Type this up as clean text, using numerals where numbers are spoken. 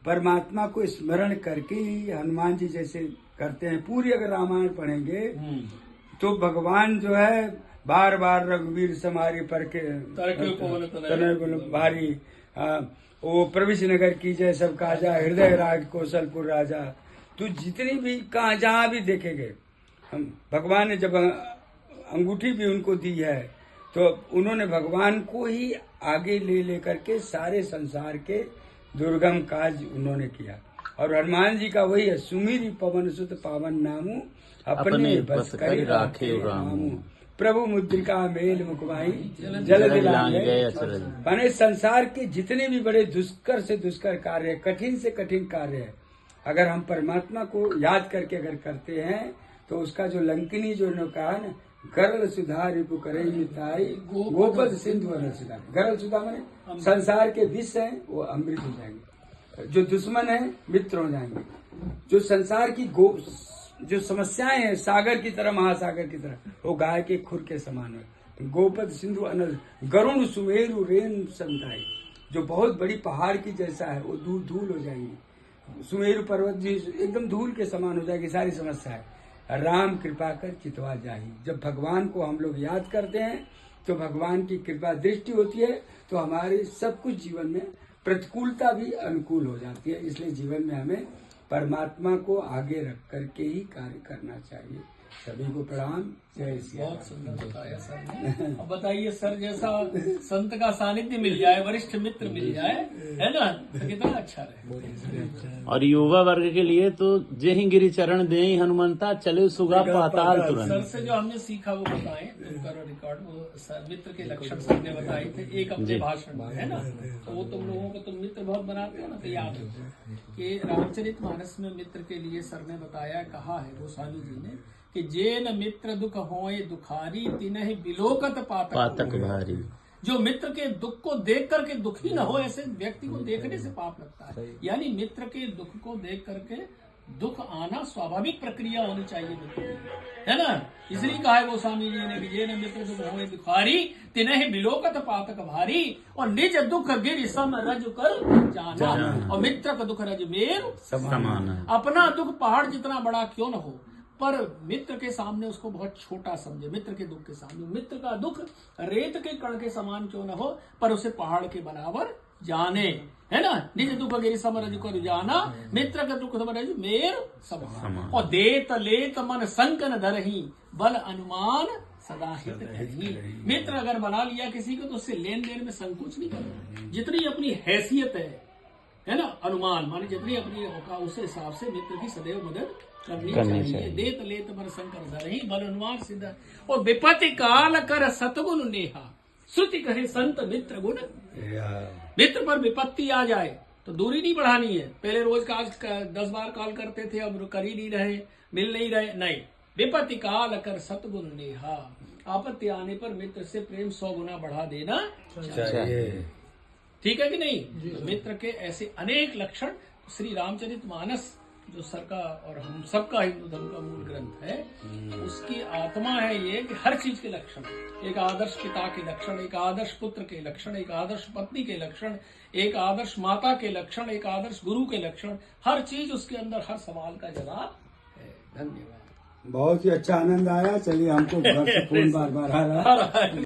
परमात्मा को स्मरण करके ही हनुमान जी जैसे करते हैं। पूरी अगर रामायण पढ़ेंगे तो भगवान जो है बार बार रघुवीर समारी पर के तनय भारी, वो प्रविश नगर की जय सब काजा, हृदय राज कौशलपुर राजा। तो जितनी भी कहा जहाँ भी देखेंगे, हम भगवान ने जब अंगूठी भी उनको दी है तो उन्होंने भगवान को ही आगे ले लेकर के सारे संसार के दुर्गम काज उन्होंने किया। और हनुमान जी का वही है, सुमिरि पवन सुत पावन नामू, अपने बस कर राखे रामू, प्रभु मुद्रिका मेल मुखमाई, जल दिलांगे अचरज। माने संसार के जितने भी बड़े दुष्कर से दुष्कर कार्य, कठिन से कठिन कार्य है, अगर हम परमात्मा को याद करके अगर करते हैं तो उसका जो लंकिनी जो ने कहा ना, गरल सुधा रिपु करे मिताई, गोपद सिंधु अनल सुधा। गरल सुधा माने संसार के विष हैं वो अमृत हो जाएंगे, जो दुश्मन है मित्र हो जाएंगे, जो संसार की जो समस्याएं हैं सागर की तरह, महासागर की तरह, वो गाय के खुर के समान है। गोपद सिंधु अनल, गरुण सुमेरु रेन संताई, जो बहुत बड़ी पहाड़ की जैसा है वो धूल धूल हो जाएंगी। सुमेरु पर्वत जी एकदम धूल के समान हो जाएगी सारी समस्याएं। राम कृपा कर चितवा जाही। जब भगवान को हम लोग याद करते हैं तो भगवान की कृपा दृष्टि होती है तो हमारे सब कुछ जीवन में प्रतिकूलता भी अनुकूल हो जाती है। इसलिए जीवन में हमें परमात्मा को आगे रख करके ही कार्य करना चाहिए। सभी को प्रणाम, जय श्री राम। बहुत सुंदर बताया सर ने। अब बताइए सर, जैसा संत का सानिध्य मिल जाए, वरिष्ठ मित्र मिल जाए, है ना, तो कितना अच्छा रहे। और युवा वर्ग के लिए तो जेहि गिरि चरण देहि हनुमंता, चले सुगा पाताल तुरंत। सर से जो हमने सीखा वो बताएं, तुम करो रिकॉर्ड। वो सर मित्र के लक्षण सर ने बताए थे एक अपने भाषण में, है ना, तो वो तुम लोगों को तुम मित्र बहुत बनाते हो ना, तो याद हो कि रामचरितमानस में मित्र के लिए सर ने बताया, कहा है गोस्वामी जी ने कि जेन मित्र दुख होए दुखारी, तिनहि बिलोकत पातक भारी। जो मित्र के दुख को देख करके दुखी न हो, ऐसे व्यक्ति को देखने से पाप लगता है। यानी मित्र के दुख को देख करके दुख आना स्वाभाविक प्रक्रिया होनी चाहिए मित्र की, है ना। इसलिए कहा है गोस्वामी जी ने, जेन मित्र दुख होए दुखारी, तिनहि बिलोकत पातक भारी, और निज दुख गिर सम रज कर जाना, और मित्र का दुख रज मेर समान। अपना दुख पहाड़ जितना बड़ा क्यों न हो, पर मित्र के सामने उसको बहुत छोटा समझे। मित्र के दुख के सामने, मित्र का दुख रेत के कण के समान क्यों न हो, पर उसे पहाड़ के बराबर जाने, है ना। निज दुख गिरि सम रज कर जाना, मित्र का दुख सम रज मेर समान। और देत लेत मन संकन धरही, बल अनुमान सदा हित करही। मित्र अगर बना लिया किसी को तो उससे लेन देन में संकोच नहीं करना। जितनी अपनी हैसियत है ना, अनुमान माने जितनी अपनी औकात, उस हिसाब से मित्र की सदैव मदद करनी चाहिए। देत लेत मन संकर धरही, बल अनुमान सिद्ध। और विपत्ति काल कर सतगुण नेहा, श्रुति कहे संत मित्र गुण। मित्र पर विपत्ति आ जाए तो दूरी नहीं बढ़ानी है। पहले रोज का 10 बार कॉल करते थे, अब कर ही नहीं रहे, मिल नहीं रहे, नहीं। विपत्ति काल कर सतगुण नेहा, आपत्ति आने पर मित्र से प्रेम 100 गुना बढ़ा देना चाहिए। ठीक है कि नहीं। तो मित्र के ऐसे अनेक लक्षण। श्री रामचरितमानस जो सर का और हम सबका हिंदू धर्म का मूल ग्रंथ है, उसकी आत्मा है ये कि हर चीज के लक्षण, एक आदर्श पिता के लक्षण, एक आदर्श पुत्र के लक्षण, एक आदर्श पत्नी के लक्षण, एक आदर्श माता के लक्षण, एक आदर्श गुरु के लक्षण, हर चीज उसके अंदर, हर सवाल का जवाब है। धन्यवाद। बहुत ही अच्छा आनंद आया। चलिए, हमको घर से फोन बार बार आ रहा है।